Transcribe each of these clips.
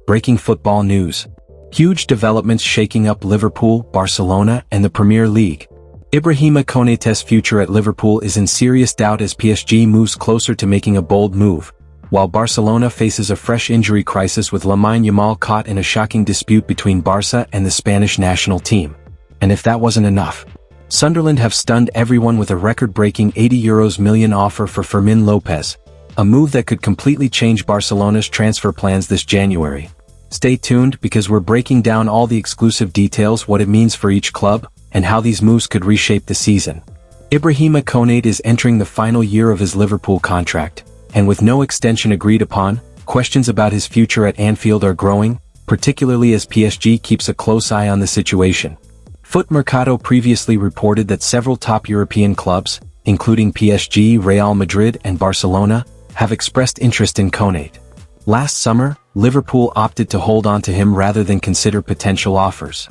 Breaking football news. Huge developments shaking up Liverpool, Barcelona, and the Premier League. Ibrahima Konaté's future at Liverpool is in serious doubt as PSG moves closer to making a bold move, while Barcelona faces a fresh injury crisis with Lamine Yamal caught in a shocking dispute between Barça and the Spanish national team. And if that wasn't enough, Sunderland have stunned everyone with a record-breaking €80 million offer for Fermin Lopez, a move that could completely change Barcelona's transfer plans this January. Stay tuned because we're breaking down all the exclusive details, what it means for each club, and how these moves could reshape the season. Ibrahima Konate is entering the final year of his Liverpool contract, and with no extension agreed upon, questions about his future at Anfield are growing, particularly as PSG keeps a close eye on the situation. Foot Mercato previously reported that several top European clubs, including PSG, Real Madrid, and Barcelona, have expressed interest in Konate. Last summer, Liverpool opted to hold on to him rather than consider potential offers.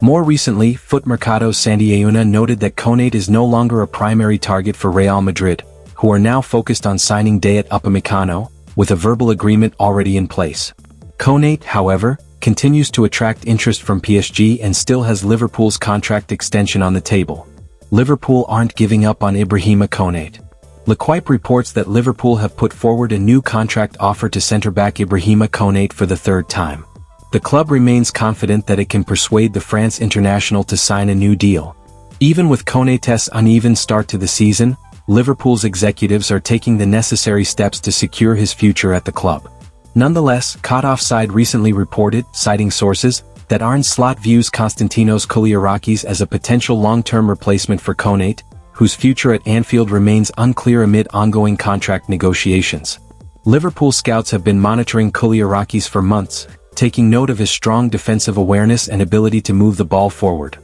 More recently, Foot Mercato's Sandy Auna noted that Konate is no longer a primary target for Real Madrid, who are now focused on signing Dayot Upamecano, with a verbal agreement already in place. Konate, however, continues to attract interest from PSG and still has Liverpool's contract extension on the table. Liverpool aren't giving up on Ibrahima Konate. L'Equipe reports that Liverpool have put forward a new contract offer to centre-back Ibrahima Konate for the third time. The club remains confident that it can persuade the France international to sign a new deal. Even with Konaté's uneven start to the season, Liverpool's executives are taking the necessary steps to secure his future at the club. Nonetheless, Caught Offside recently reported, citing sources, that Arne Slot views Konstantinos Kouliarakis as a potential long-term replacement for Konate, whose future at Anfield remains unclear amid ongoing contract negotiations. Liverpool scouts have been monitoring Kouliarakis for months, taking note of his strong defensive awareness and ability to move the ball forward.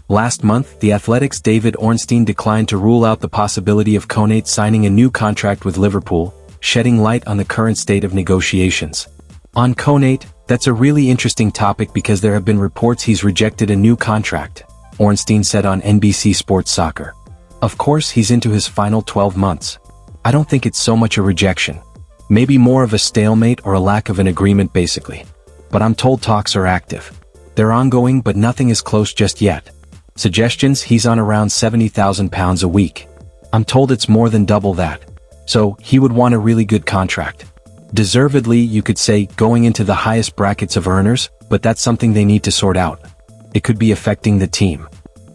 Last month, The Athletic's David Ornstein declined to rule out the possibility of Konate signing a new contract with Liverpool, shedding light on the current state of negotiations. On Konate, that's a really interesting topic because there have been reports he's rejected a new contract, Ornstein said on NBC Sports Soccer. Of course, he's into his final 12 months. I don't think it's so much a rejection. Maybe more of a stalemate or a lack of an agreement basically. But I'm told talks are active. They're ongoing but nothing is close just yet. Suggestions: he's on around £70,000 a week. I'm told it's more than double that. So, he would want a really good contract. Deservedly, you could say, going into the highest brackets of earners, but that's something they need to sort out. It could be affecting the team.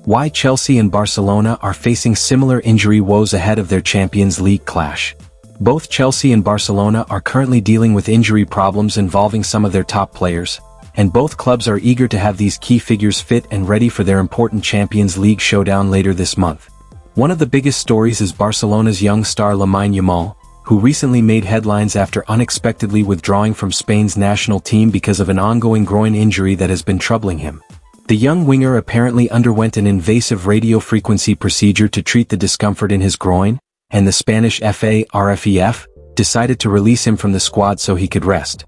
Why Chelsea and Barcelona are facing similar injury woes ahead of their Champions League clash. Both Chelsea and Barcelona are currently dealing with injury problems involving some of their top players, and both clubs are eager to have these key figures fit and ready for their important Champions League showdown later this month. One of the biggest stories is Barcelona's young star Lamine Yamal, who recently made headlines after unexpectedly withdrawing from Spain's national team because of an ongoing groin injury that has been troubling him. The young winger apparently underwent an invasive radiofrequency procedure to treat the discomfort in his groin, and the Spanish RFEF decided to release him from the squad so he could rest.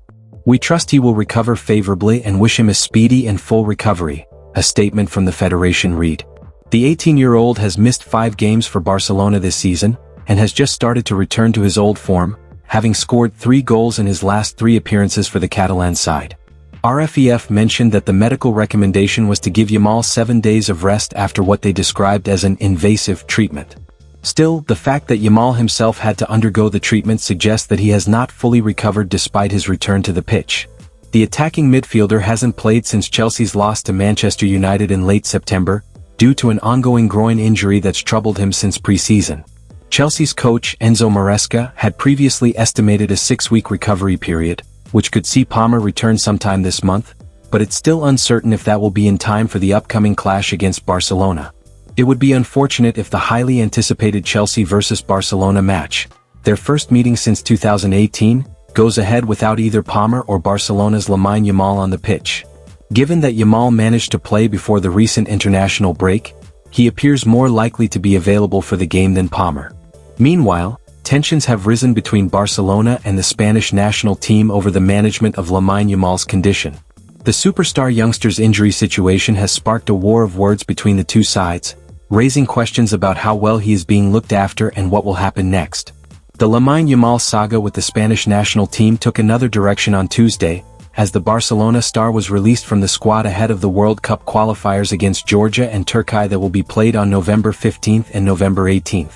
"We trust he will recover favorably and wish him a speedy and full recovery," a statement from the federation read. The 18-year-old has missed 5 games for Barcelona this season, and has just started to return to his old form, having scored 3 goals in his last 3 appearances for the Catalan side. RFEF mentioned that the medical recommendation was to give Yamal 7 days of rest after what they described as an invasive treatment. Still, the fact that Yamal himself had to undergo the treatment suggests that he has not fully recovered despite his return to the pitch. The attacking midfielder hasn't played since Chelsea's loss to Manchester United in late September, due to an ongoing groin injury that's troubled him since pre-season. Chelsea's coach, Enzo Maresca, had previously estimated a 6-week recovery period, which could see Palmer return sometime this month, but it's still uncertain if that will be in time for the upcoming clash against Barcelona. It would be unfortunate if the highly anticipated Chelsea vs Barcelona match, their first meeting since 2018, goes ahead without either Palmer or Barcelona's Lamine Yamal on the pitch. Given that Yamal managed to play before the recent international break, he appears more likely to be available for the game than Palmer. Meanwhile, tensions have risen between Barcelona and the Spanish national team over the management of Lamine Yamal's condition. The superstar youngster's injury situation has sparked a war of words between the two sides, raising questions about how well he is being looked after and what will happen next. The Lamine Yamal saga with the Spanish national team took another direction on Tuesday, as the Barcelona star was released from the squad ahead of the World Cup qualifiers against Georgia and Turkey that will be played on November 15 and November 18.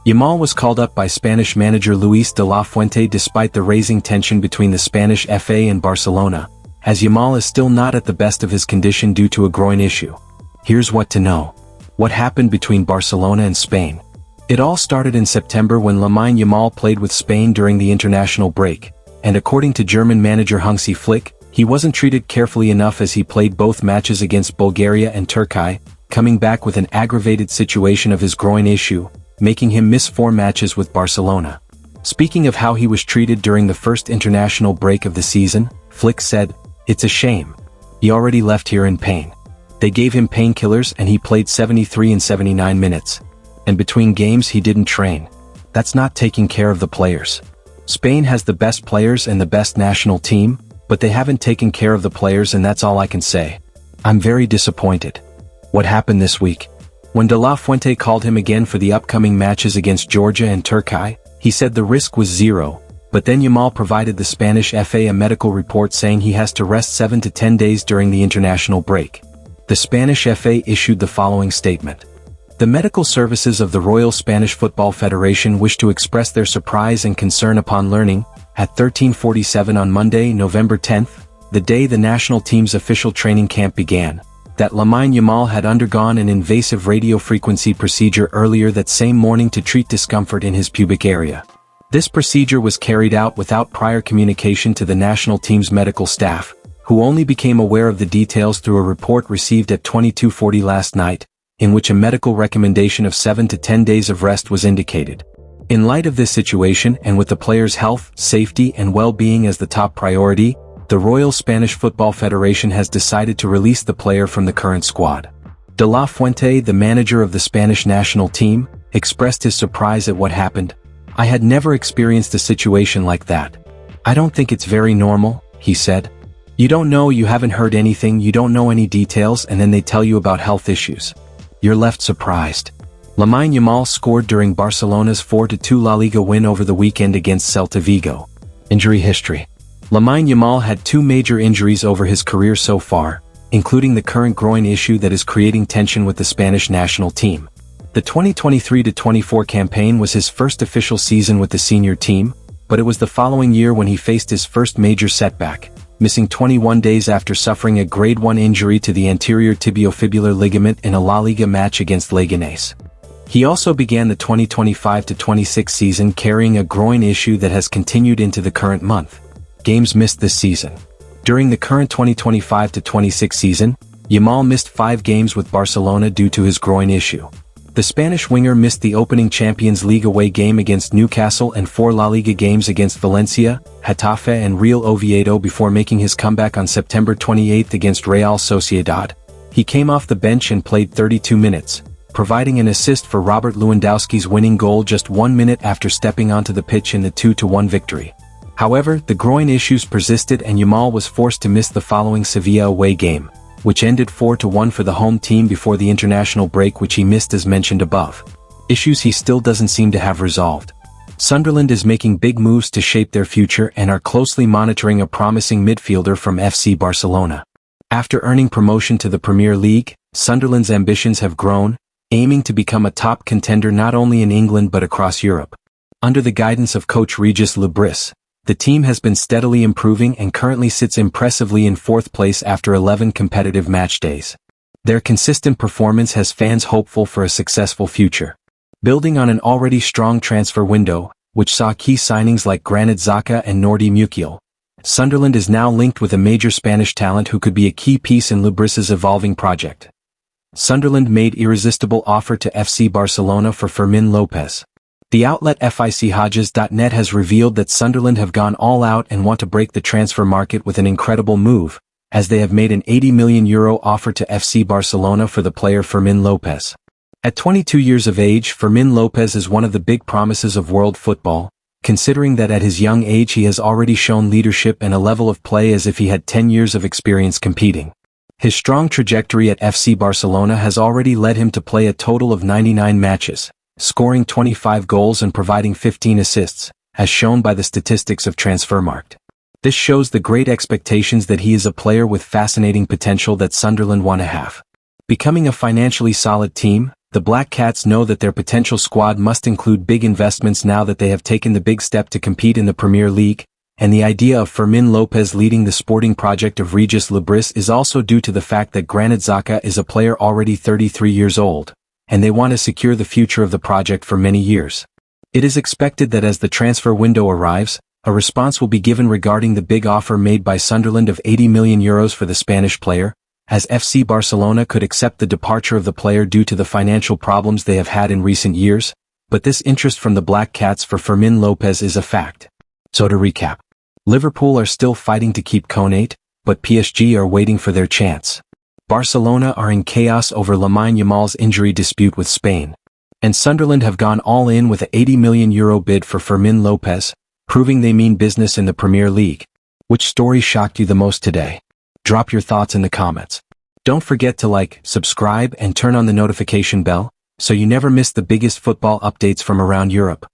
Yamal was called up by Spanish manager Luis de la Fuente despite the raising tension between the Spanish FA and Barcelona, as Yamal is still not at the best of his condition due to a groin issue. Here's what to know. What happened between Barcelona and Spain? It all started in September when Lamine Yamal played with Spain during the international break, and according to German manager Hansi Flick, he wasn't treated carefully enough as he played both matches against Bulgaria and Turkey, coming back with an aggravated situation of his groin issue, making him miss 4 matches with Barcelona. Speaking of how he was treated during the first international break of the season, Flick said, "It's a shame. He already left here in pain. They gave him painkillers and he played 73 and 79 minutes. And between games he didn't train. That's not taking care of the players. Spain has the best players and the best national team, but they haven't taken care of the players, and that's all I can say. I'm very disappointed." What happened this week? When de la Fuente called him again for the upcoming matches against Georgia and Turkey, he said the risk was 0, but then Yamal provided the Spanish FA a medical report saying he has to rest 7 to 10 days during the international break. The Spanish FA issued the following statement. The medical services of the Royal Spanish Football Federation wish to express their surprise and concern upon learning, at 13:47 on Monday, November 10, the day the national team's official training camp began, that Lamine Yamal had undergone an invasive radiofrequency procedure earlier that same morning to treat discomfort in his pubic area. This procedure was carried out without prior communication to the national team's medical staff, who only became aware of the details through a report received at 22:40 last night, in which a medical recommendation of 7 to 10 days of rest was indicated. In light of this situation and with the player's health, safety and well-being as the top priority, the Royal Spanish Football Federation has decided to release the player from the current squad. De la Fuente, the manager of the Spanish national team, expressed his surprise at what happened. "I had never experienced a situation like that. I don't think it's very normal," he said. "You don't know, you haven't heard anything, you don't know any details, and then they tell you about health issues. You're left surprised." Lamine Yamal scored during Barcelona's 4-2 La Liga win over the weekend against Celta Vigo. Injury history. Lamine Yamal had 2 major injuries over his career so far, including the current groin issue that is creating tension with the Spanish national team. The 2023-24 campaign was his first official season with the senior team, but it was the following year when he faced his first major setback, missing 21 days after suffering a grade 1 injury to the anterior tibiofibular ligament in a La Liga match against Leganés. He also began the 2025-26 season carrying a groin issue that has continued into the current month. Games missed this season. During the current 2025-26 season, Yamal missed 5 games with Barcelona due to his groin issue. The Spanish winger missed the opening Champions League away game against Newcastle and 4 La Liga games against Valencia, Getafe and Real Oviedo before making his comeback on September 28 against Real Sociedad. He came off the bench and played 32 minutes, providing an assist for Robert Lewandowski's winning goal just 1 minute after stepping onto the pitch in the 2-1 victory. However, the groin issues persisted and Yamal was forced to miss the following Sevilla away game, which ended 4-1 for the home team before the international break, which he missed as mentioned above. Issues he still doesn't seem to have resolved. Sunderland is making big moves to shape their future and are closely monitoring a promising midfielder from FC Barcelona. After earning promotion to the Premier League, Sunderland's ambitions have grown, aiming to become a top contender not only in England but across Europe. Under the guidance of coach Regis Lebris, the team has been steadily improving and currently sits impressively in 4th place after 11 competitive match days. Their consistent performance has fans hopeful for a successful future. Building on an already strong transfer window, which saw key signings like Granit Xhaka and Nordi Mukiel, Sunderland is now linked with a major Spanish talent who could be a key piece in Lebris's evolving project. Sunderland made irresistible offer to FC Barcelona for Fermin Lopez. The outlet FICHodges.net has revealed that Sunderland have gone all out and want to break the transfer market with an incredible move, as they have made an €80 million offer to FC Barcelona for the player Fermin Lopez. At 22 years of age, Fermin Lopez is one of the big promises of world football, considering that at his young age he has already shown leadership and a level of play as if he had 10 years of experience competing. His strong trajectory at FC Barcelona has already led him to play a total of 99 matches, scoring 25 goals and providing 15 assists, as shown by the statistics of Transfermarkt. This shows the great expectations that he is a player with fascinating potential that Sunderland want to have. Becoming a financially solid team, the Black Cats know that their potential squad must include big investments now that they have taken the big step to compete in the Premier League, and the idea of Fermin Lopez leading the sporting project of Regis Lebris is also due to the fact that Granit Xhaka is a player already 33 years old, and they want to secure the future of the project for many years. It is expected that as the transfer window arrives, a response will be given regarding the big offer made by Sunderland of €80 million for the Spanish player, as FC Barcelona could accept the departure of the player due to the financial problems they have had in recent years, but this interest from the Black Cats for Fermin Lopez is a fact. So to recap, Liverpool are still fighting to keep Konate, but PSG are waiting for their chance. Barcelona are in chaos over Lamine Yamal's injury dispute with Spain. And Sunderland have gone all in with a €80 million bid for Fermin Lopez, proving they mean business in the Premier League. Which story shocked you the most today? Drop your thoughts in the comments. Don't forget to like, subscribe, and turn on the notification bell, so you never miss the biggest football updates from around Europe.